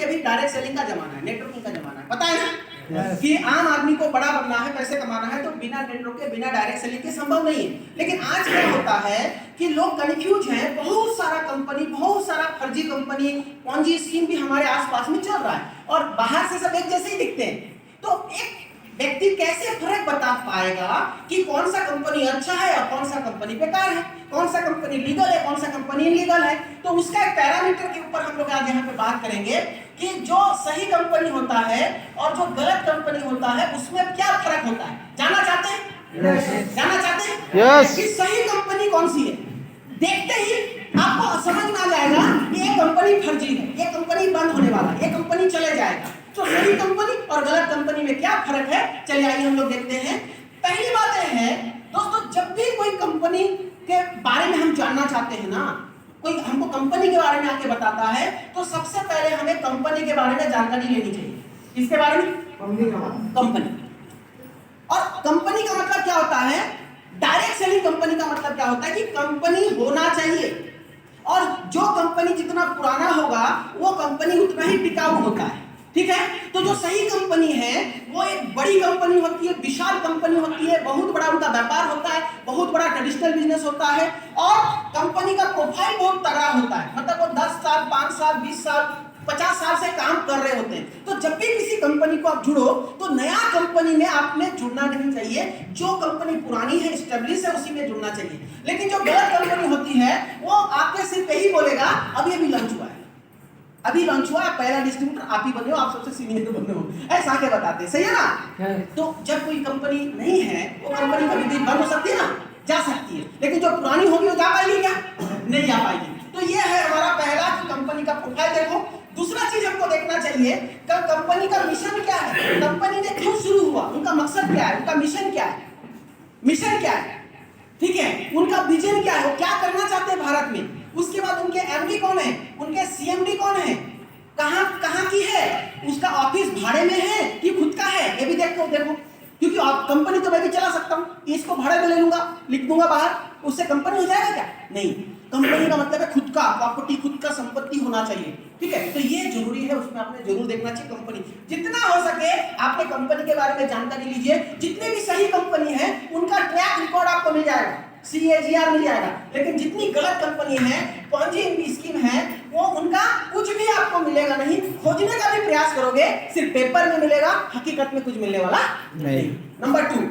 भी direct selling का जमाना है, नेटवर्किंग का जमाना है, पता है ना कि आम आदमी को बड़ा बनना है, पैसे कमाना है, तो बिना नेटवर्क के, बिना डायरेक्ट सेलिंग के संभव नहीं है। लेकिन आज क्या होता है कि लोग कंफ्यूज हैं, बहुत सारा कंपनी, बहुत सारा फर्जी कंपनी, पॉन्जी स्कीम भी हमारे आसपास में चल रहा है और बाहर से सब एक जैसे ही दिखते हैं। तो एक व्यक्ति कैसे फर्क बता पाएगा कि कौन सा कंपनी अच्छा है और कौन सा कंपनी बेकार है, कौन सा कंपनी लीगल है, कौन सा कंपनी इलीगल है? तो उसका एक पैरामीटर के ऊपर हम लोग आज यहाँ पे बात करेंगे कि जो सही कंपनी होता है और जो गलत कंपनी होता है उसमें क्या फर्क होता है। जानना चाहते हैं? जानना चाहते हैं? Yes. कि सही कंपनी कौन सी है? देखते ही आपको समझ में आ जाएगा कि ये कंपनी फर्जी है, ये कंपनी बंद होने वाला है, ये कंपनी चले जाएगा। तो सही कंपनी और गलत कंपनी में क्या फर्क है, चलिए आइए हम लोग देखते हैं। पहली बात यह है दोस्तों, जब भी कोई कंपनी के बारे में हम जानना चाहते हैं ना, कोई हमको कंपनी के बारे में आके बताता है, तो सबसे पहले हमें कंपनी के बारे में जानकारी लेनी चाहिए। किसके बारे में? कंपनी। और कंपनी का मतलब क्या होता है? डायरेक्ट सेलिंग कंपनी का मतलब क्या होता है कि कंपनी होना चाहिए और जो कंपनी जितना पुराना होगा वो कंपनी उतना ही टिकाऊ होता है, ठीक है? तो जो सही कंपनी है वो एक बड़ी कंपनी होती है, विशाल कंपनी होती है, बहुत बड़ा उनका व्यापार होता है, बहुत बड़ा ट्रेडिशनल बिजनेस होता है और कंपनी का प्रोफाइल बहुत तगड़ा होता है, मतलब वो 10 साल, 5 साल, 20 साल, 50 साल से काम कर रहे होते हैं। तो जब भी किसी कंपनी को आप जुड़ो तो नया कंपनी में आपने जुड़ना नहीं चाहिए, जो कंपनी पुरानी है, एस्टेब्लिश है, उसी में जुड़ना चाहिए। लेकिन जो गलत कंपनी होती है वो आपके सिर्फ यही बोलेगा अभी अभी लॉन्च हुआ है, अभी लॉन्च हुआ है, पहला डिस्ट्रीब्यूटर आप ही बने हो, आप सबसे सीनियर बने हो, ऐसा के बताते हैं, सही है ना? तो जब कोई कंपनी नहीं है वो कंपनी कभी भी बंद हो सकती है ना, जा सकती है, लेकिन जो पुरानी होगी वो जा पाएगी क्या? नहीं जा पाएगी। तो ये है हमारा पहला कि कंपनी का प्रोफाइल देखो। दूसरा चीज हमको देखना चाहिए कि कंपनी का मिशन क्या है, कंपनी ने क्यों शुरू हुआ, उनका मकसद क्या है, उनका मिशन क्या है, मिशन क्या है, ठीक है? उनका विजन क्या है, वो क्या करना चाहते हैं भारत में। उसके बाद उनके एमडी कौन है, उनके सीएमडी कौन है, कहां की है, उसका ऑफिस भाड़े में है कि खुद का है, ये भी देखो। क्योंकि कंपनी तो मैं भी चला सकता हूँ, इसको भाड़े में ले लूंगा, लिख दूंगा बाहर, उससे कंपनी हो जाएगा क्या? नहीं, कंपनी का मतलब है खुद का प्रॉपर्टी, खुद का संपत्ति होना चाहिए, ठीक है? तो ये जरूरी है, उसमें आपने जरूर देखना चाहिए कंपनी। जितना हो सके आपने कंपनी के बारे में जानकारी लीजिए। जितने भी सही कंपनी है उनका ट्रैक रिकॉर्ड आपको मिल जाएगा, CAGR मिल जाएगा। लेकिन जितनी गलत कंपनी है, पॉन्जी स्कीम है, वो उनका कुछ भी आपको मिलेगा नहीं। खोजने का भी प्रयास करोगे सिर्फ पेपर में मिलेगा, हकीकत में कुछ मिलने वाला नहीं। नंबर 2